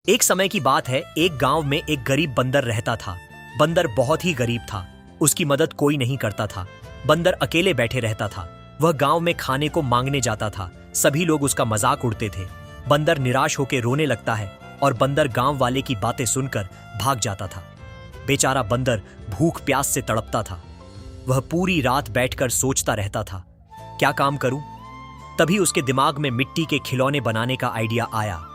एक समय की बात है, एक गांव में एक गरीब बंदर रहता था। बंदर बहुत ही गरीब था, उसकी मदद कोई नहीं करता था। बंदर अकेले बैठे रहता था। वह गांव में खाने को मांगने जाता था। सभी लोग उसका मजाक उड़ते थे। बंदर निराश होकर रोने लगता है और बंदर गांव वाले की बातें सुनकर भाग जाता था। बेचारा बंदर भूख प्यास से तड़पता था। वह पूरी रात बैठकर सोचता रहता था, क्या काम करूं? तभी उसके दिमाग में मिट्टी के खिलौने बनाने का आइडिया आया।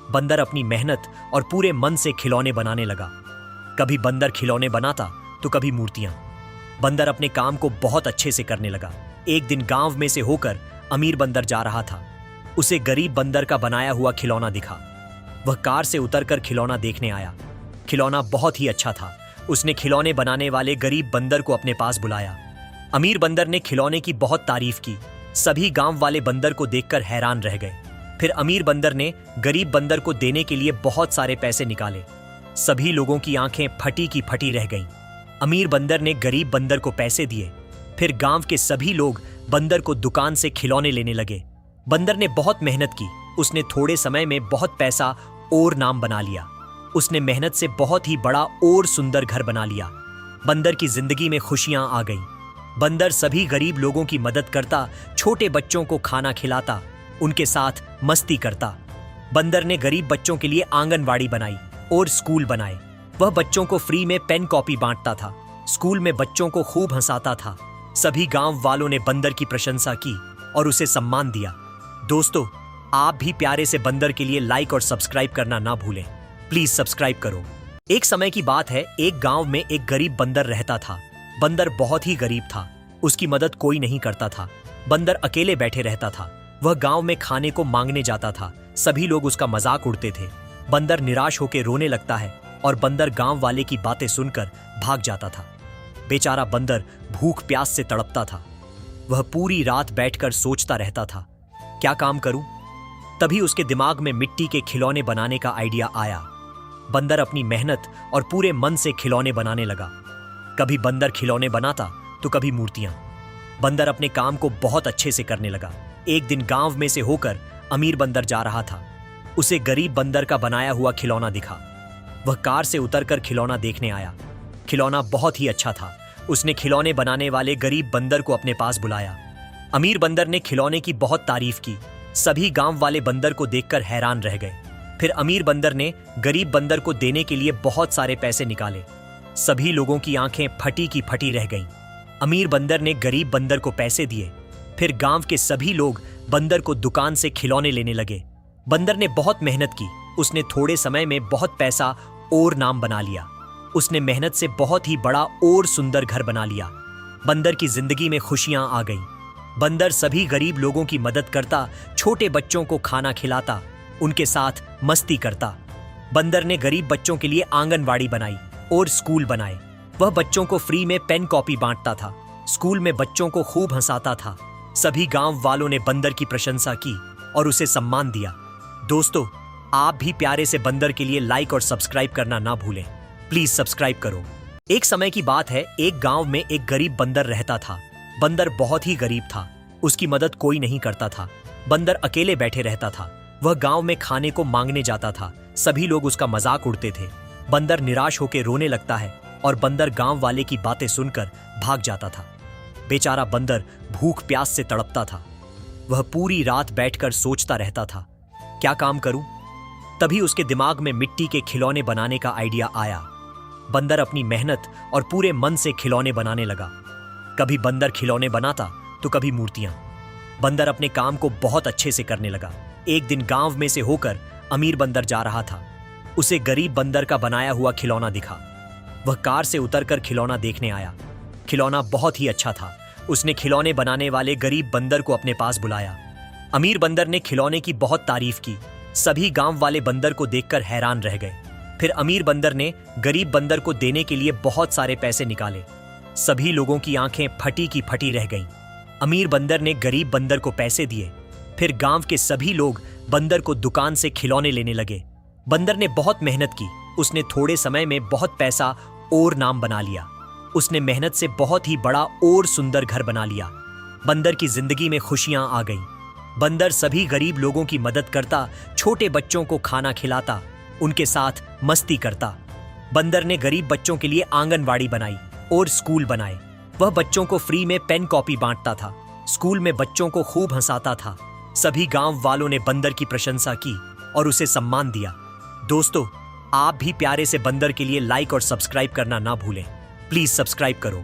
बंदर अपनी मेहनत और पूरे मन से खिलौने बनाने लगा। कभी बंदर खिलौने बनाता तो कभी मूर्तियां। बंदर अपने काम को बहुत अच्छे से करने लगा। एक दिन गांव में से होकर अमीर बंदर जा रहा था। उसे गरीब बंदर का बनाया हुआ खिलौना दिखा। वह कार से उतरकर खिलौना देखने आया। खिलौना बहुत ही अच्छा था। उसने खिलौने बनाने वाले गरीब बंदर को अपने पास बुलाया। अमीर बंदर ने खिलौने की बहुत तारीफ की। सभी गांव वाले बंदर को देखकर हैरान रह गए। फिर अमीर बंदर ने गरीब बंदर को देने के लिए बहुत सारे पैसे निकाले। सभी लोगों की आंखें फटी की फटी रह गईं। अमीर बंदर ने गरीब बंदर को पैसे दिए। फिर गांव के सभी लोग बंदर को दुकान से खिलौने लेने लगे। बंदर ने बहुत मेहनत की। उसने थोड़े समय में बहुत पैसा और नाम बना लिया। उसने मेहनत से बहुत ही बड़ा और सुंदर घर बना लिया। बंदर की जिंदगी में खुशियां आ गईं। बंदर सभी गरीब लोगों की मदद करता, छोटे बच्चों को खाना खिलाता, उनके साथ मस्ती करता। बंदर ने गरीब बच्चों के लिए आंगनवाड़ी बनाई और स्कूल बनाए। वह बच्चों को फ्री में पेन कॉपी बांटता था। स्कूल में बच्चों को खूब हंसाता था। सभी गांव वालों ने बंदर की प्रशंसा की और उसे सम्मान दिया। दोस्तों, आप भी प्यारे से बंदर के लिए लाइक और सब्सक्राइब करना ना भूलें। प्लीज सब्सक्राइब करो। एक समय की बात है, एक गांव में एक गरीब बंदर रहता था। बंदर बहुत ही गरीब था, उसकी मदद कोई नहीं करता था। बंदर अकेले बैठे रहता था। वह गांव में खाने को मांगने जाता था। सभी लोग उसका मजाक उड़ते थे। बंदर निराश होकर रोने लगता है और बंदर गांव वाले की बातें सुनकर भाग जाता था। बेचारा बंदर भूख प्यास से तड़पता था। वह पूरी रात बैठकर सोचता रहता था, क्या काम करूं? तभी उसके दिमाग में मिट्टी के खिलौने बनाने का आइडिया आया। बंदर अपनी मेहनत और पूरे मन से खिलौने बनाने लगा। कभी बंदर खिलौने बनाता तो कभी मूर्तियां। बंदर अपने काम को बहुत अच्छे से करने लगा। एक दिन गांव में से होकर अमीर बंदर जा रहा था। उसे गरीब बंदर का बनाया हुआ खिलौना दिखा। वह कार से उतरकर खिलौना देखने आया। खिलौना बहुत ही अच्छा था। उसने खिलौने बनाने वाले गरीब बंदर को अपने पास बुलाया। अमीर बंदर ने खिलौने की बहुत तारीफ की। सभी गांव वाले बंदर को देखकर हैरान रह गए। फिर अमीर बंदर ने गरीब बंदर को देने के लिए बहुत सारे पैसे निकाले। सभी लोगों की आंखें फटी की फटी रह गईं। अमीर बंदर ने गरीब बंदर को पैसे दिए। फिर गांव के सभी लोग बंदर को दुकान से खिलौने लेने लगे। बंदर ने बहुत मेहनत की। उसने थोड़े समय में बहुत पैसा और नाम बना लिया। उसने मेहनत से बहुत ही बड़ा और सुंदर घर बना लिया। बंदर की जिंदगी में खुशियां आ गईं। बंदर सभी गरीब लोगों की मदद करता, छोटे बच्चों को खाना खिलाता, उनके साथ मस्ती करता। बंदर ने गरीब बच्चों के लिए आंगनवाड़ी बनाई और स्कूल बनाए। वह बच्चों को फ्री में पेन कॉपी बांटता था। स्कूल में बच्चों को खूब हंसाता था। सभी गांव वालों ने बंदर की प्रशंसा की और उसे सम्मान दिया। दोस्तों, आप भी प्यारे से बंदर के लिए लाइक और सब्सक्राइब करना ना भूलें। प्लीज सब्सक्राइब करो। एक समय की बात है, एक गांव में एक गरीब बंदर रहता था। बंदर बहुत ही गरीब था, उसकी मदद कोई नहीं करता था। बंदर अकेले बैठे रहता था। वह गांव में खाने को मांगने जाता था। सभी लोग उसका मजाक उड़ते थे। बंदर निराश होकर रोने लगता है और बंदर गांव वाले की बातें सुनकर भाग जाता था। बेचारा बंदर भूख प्यास से तड़पता था। वह पूरी रात बैठकर सोचता रहता था, क्या काम करूं? तभी उसके दिमाग में मिट्टी के खिलौने बनाने का आइडिया आया। बंदर अपनी मेहनत और पूरे मन से खिलौने बनाने लगा। कभी बंदर खिलौने बनाता तो कभी मूर्तियां। बंदर अपने काम को बहुत अच्छे से करने लगा। एक दिन गांव में से होकर अमीर बंदर जा रहा था। उसे गरीब बंदर का बनाया हुआ खिलौना दिखा। वह कार से उतरकर खिलौना देखने आया। खिलौना बहुत ही अच्छा था। उसने खिलौने बनाने वाले गरीब बंदर को अपने पास बुलाया। अमीर बंदर ने खिलौने की बहुत तारीफ की। सभी गांव वाले बंदर को देखकर हैरान रह गए। फिर अमीर बंदर ने गरीब बंदर को देने के लिए बहुत सारे पैसे निकाले। सभी लोगों की आंखें फटी की फटी रह गईं। अमीर बंदर ने गरीब बंदर को पैसे दिए। फिर गांव के सभी लोग बंदर को दुकान से खिलौने लेने लगे। बंदर ने बहुत मेहनत की। उसने थोड़े समय में बहुत पैसा और नाम बना लिया। उसने मेहनत से बहुत ही बड़ा और सुंदर घर बना लिया। बंदर की जिंदगी में खुशियां आ गईं। बंदर सभी गरीब लोगों की मदद करता, छोटे बच्चों को खाना खिलाता, उनके साथ मस्ती करता। बंदर ने गरीब बच्चों के लिए आंगनवाड़ी बनाई और स्कूल बनाए। वह बच्चों को फ्री में पेन कॉपी बांटता था। स्कूल में बच्चों को खूब हंसाता था। सभी गांव वालों ने बंदर की प्रशंसा की और उसे सम्मान दिया। दोस्तों, आप भी प्यारे से बंदर के लिए लाइक और सब्सक्राइब करना ना भूलें। प्लीज सब्सक्राइब करो।